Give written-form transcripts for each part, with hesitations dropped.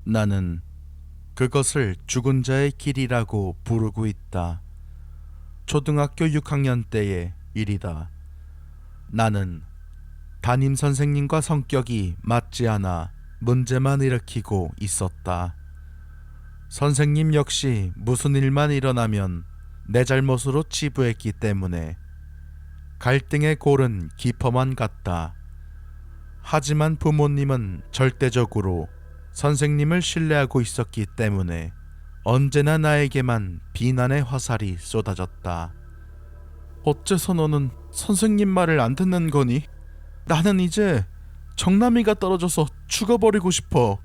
나는 그것을 죽은 자의 길이라고 부르고 있다. 초등학교 6학년 때의 일이다. 나는 담임 선생님과 성격이 맞지 않아 문제만 일으키고 있었다. 선생님 역시 무슨 일만 일어나면 내 잘못으로 치부했기 때문에 갈등의 골은 깊어만 갔다. 하지만 부모님은 절대적으로 선생님을 신뢰하고 있었기 때문에 언제나 나에게만 비난의 화살이 쏟아졌다. 어째서 너는 선생님 말을 안 듣는 거니? 나는 이제 정남이가 떨어져서 죽어버리고 싶어.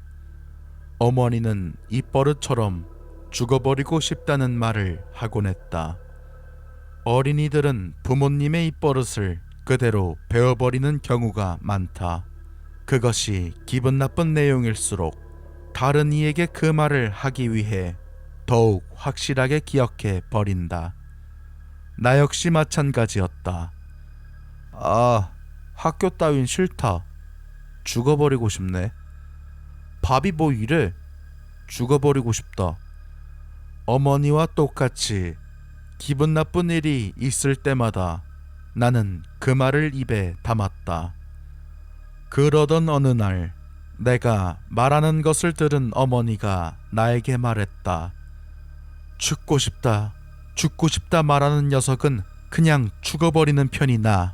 어머니는 입버릇처럼 죽어버리고 싶다는 말을 하곤 했다. 어린이들은 부모님의 입버릇을 그대로 배워버리는 경우가 많다. 그것이 기분 나쁜 내용일수록 다른 이에게 그 말을 하기 위해 더욱 확실하게 기억해 버린다. 나 역시 마찬가지였다. 학교 따윈 싫다. 죽어버리고 싶네. 밥이 뭐 이래? 죽어버리고 싶다. 어머니와 똑같이 기분 나쁜 일이 있을 때마다 나는 그 말을 입에 담았다. 그러던 어느 날 내가 말하는 것을 들은 어머니가 나에게 말했다. 죽고 싶다, 죽고 싶다 말하는 녀석은 그냥 죽어버리는 편이 나아.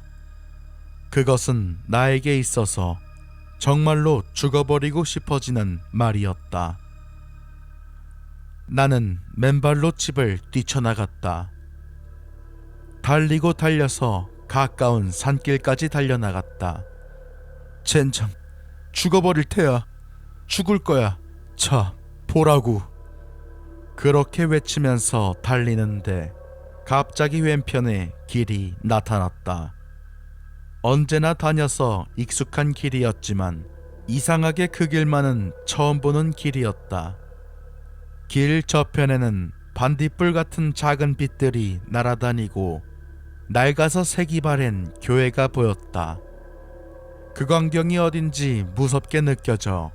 그것은 나에게 있어서 정말로 죽어버리고 싶어지는 말이었다. 나는 맨발로 집을 뛰쳐나갔다. 달리고 달려서 가까운 산길까지 달려나갔다. 젠장, 죽어버릴 테야. 죽을 거야. 자, 보라고. 그렇게 외치면서 달리는데 갑자기 왼편에 길이 나타났다. 언제나 다녀서 익숙한 길이었지만 이상하게 그 길만은 처음 보는 길이었다. 길 저편에는 반딧불 같은 작은 빛들이 날아다니고 낡아서 색이 바랜 교회가 보였다. 그 광경이 어딘지 무섭게 느껴져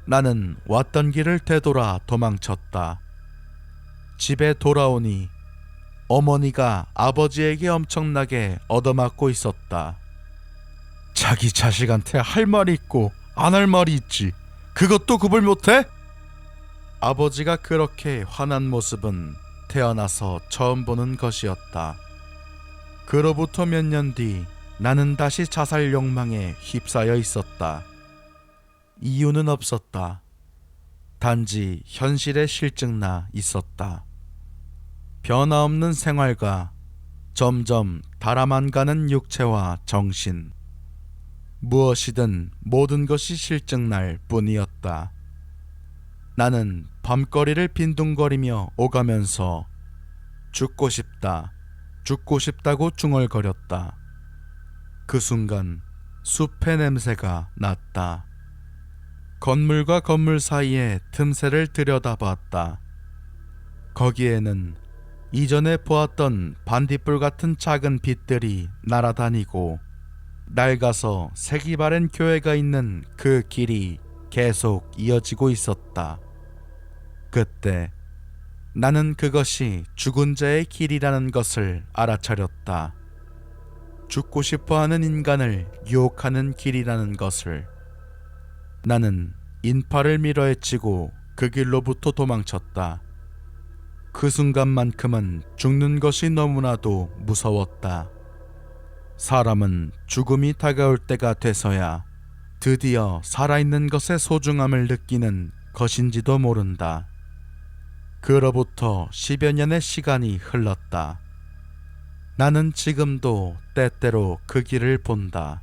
나는 왔던 길을 되돌아 도망쳤다. 집에 돌아오니 어머니가 아버지에게 엄청나게 얻어맞고 있었다. 자기 자식한테 할 말이 있고 안 할 말이 있지. 그것도 구분 못해? 아버지가 그렇게 화난 모습은 태어나서 처음 보는 것이었다. 그로부터 몇 년 뒤 나는 다시 자살 욕망에 휩싸여 있었다. 이유는 없었다. 단지 현실에 실증나 있었다. 변화없는 생활과 점점 달아만 가는 육체와 정신. 무엇이든 모든 것이 실증날 뿐이었다. 나는 밤거리를 빈둥거리며 오가면서 죽고 싶다, 죽고 싶다고 중얼거렸다. 그 순간 숲의 냄새가 났다. 건물과 건물 사이의 틈새를 들여다봤다. 거기에는 이전에 보았던 반딧불 같은 작은 빛들이 날아다니고 낡아서 색이 바랜 교회가 있는 그 길이 계속 이어지고 있었다. 그때 나는 그것이 죽은 자의 길이라는 것을 알아차렸다. 죽고 싶어하는 인간을 유혹하는 길이라는 것을. 나는 인파를 밀어헤치고 그 길로부터 도망쳤다. 그 순간만큼은 죽는 것이 너무나도 무서웠다. 사람은 죽음이 다가올 때가 돼서야 드디어 살아있는 것의 소중함을 느끼는 것인지도 모른다. 그로부터 10여 년의 시간이 흘렀다. 나는 지금도 때때로 그 길을 본다.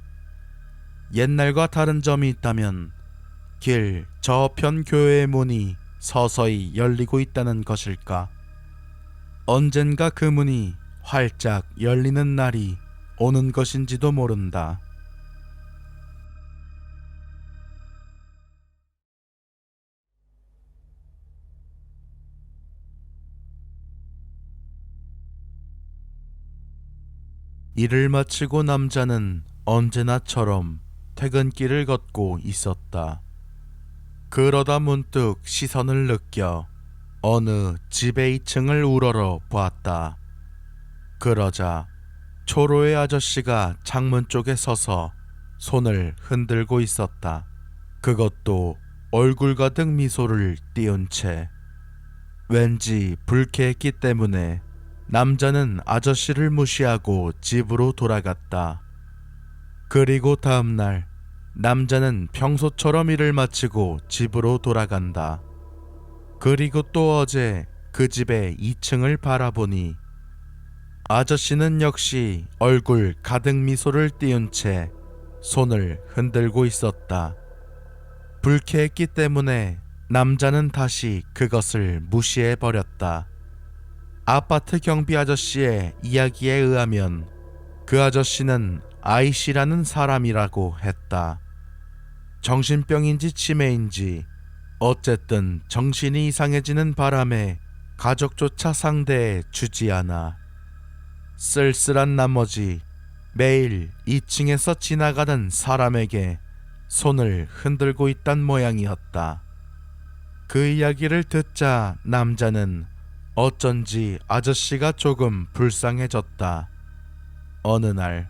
옛날과 다른 점이 있다면 길 저편 교회의 문이 서서히 열리고 있다는 것일까? 언젠가 그 문이 활짝 열리는 날이 오는 것인지도 모른다. 일을 마치고 남자는 언제나처럼 퇴근길을 걷고 있었다. 그러다 문득 시선을 느껴 어느 집의 2층을 우러러 보았다. 그러자 초로의 아저씨가 창문 쪽에 서서 손을 흔들고 있었다. 그것도 얼굴 가득 미소를 띄운 채. 왠지 불쾌했기 때문에 남자는 아저씨를 무시하고 집으로 돌아갔다. 그리고 다음날 남자는 평소처럼 일을 마치고 집으로 돌아간다. 그리고 또 어제 그 집의 2층을 바라보니 아저씨는 역시 얼굴 가득 미소를 띄운 채 손을 흔들고 있었다. 불쾌했기 때문에 남자는 다시 그것을 무시해버렸다. 아파트 경비 아저씨의 이야기에 의하면 그 아저씨는 아이씨라는 사람이라고 했다. 정신병인지 치매인지 어쨌든 정신이 이상해지는 바람에 가족조차 상대해 주지 않아 쓸쓸한 나머지 매일 2층에서 지나가는 사람에게 손을 흔들고 있단 모양이었다. 그 이야기를 듣자 남자는 어쩐지 아저씨가 조금 불쌍해졌다. 어느 날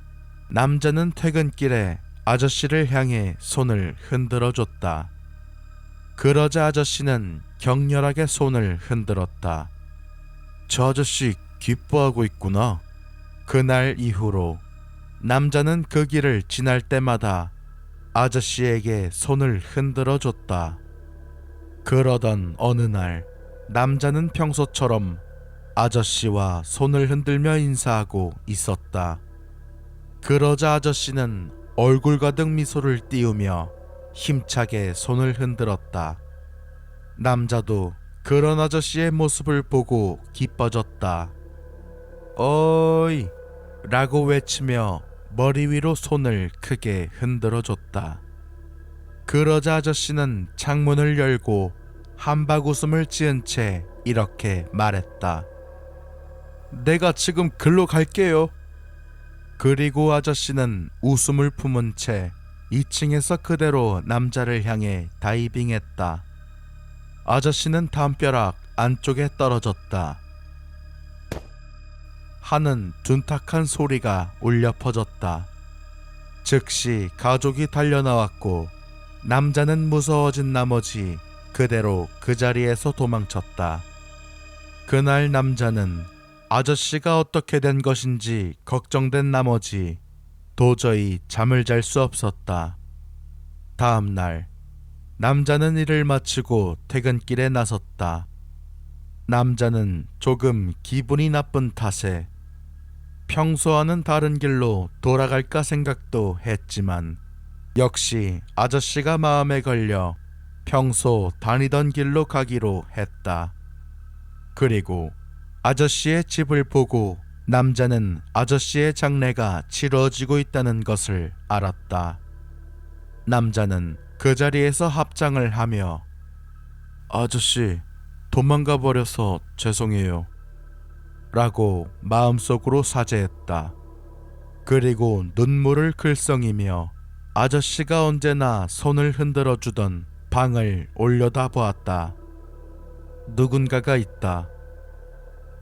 남자는 퇴근길에 아저씨를 향해 손을 흔들어 줬다. 그러자 아저씨는 격렬하게 손을 흔들었다. 저 아저씨 기뻐하고 있구나. 그날 이후로 남자는 그 길을 지날 때마다 아저씨에게 손을 흔들어 줬다. 그러던 어느 날 남자는 평소처럼 아저씨와 손을 흔들며 인사하고 있었다. 그러자 아저씨는 얼굴 가득 미소를 띄우며 힘차게 손을 흔들었다. 남자도 그런 아저씨의 모습을 보고 기뻐졌다. 어이! 라고 외치며 머리 위로 손을 크게 흔들어줬다. 그러자 아저씨는 창문을 열고 한박 웃음을 지은 채 이렇게 말했다. 내가 지금 글로 갈게요. 그리고 아저씨는 웃음을 품은 채 2층에서 그대로 남자를 향해 다이빙했다. 아저씨는 담벼락 안쪽에 떨어졌다. 하는 둔탁한 소리가 울려 퍼졌다. 즉시 가족이 달려나왔고 남자는 무서워진 나머지 그대로 그 자리에서 도망쳤다. 그날 남자는 아저씨가 어떻게 된 것인지 걱정된 나머지 도저히 잠을 잘 수 없었다. 다음 날 남자는 일을 마치고 퇴근길에 나섰다. 남자는 조금 기분이 나쁜 탓에 평소와는 다른 길로 돌아갈까 생각도 했지만 역시 아저씨가 마음에 걸려 평소 다니던 길로 가기로 했다. 그리고 아저씨의 집을 보고 남자는 아저씨의 장례가 치러지고 있다는 것을 알았다. 남자는 그 자리에서 합장을 하며 아저씨, 도망가 버려서 죄송해요. 라고 마음속으로 사죄했다. 그리고 눈물을 글썽이며 아저씨가 언제나 손을 흔들어 주던 방을 올려다 보았다. 누군가가 있다.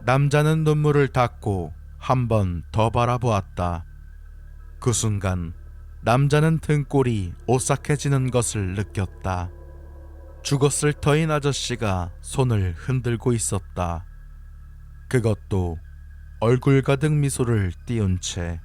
남자는 눈물을 닦고 한 번 더 바라보았다. 그 순간 남자는 등골이 오싹해지는 것을 느꼈다. 죽었을 터인 아저씨가 손을 흔들고 있었다. 그것도 얼굴 가득 미소를 띄운 채.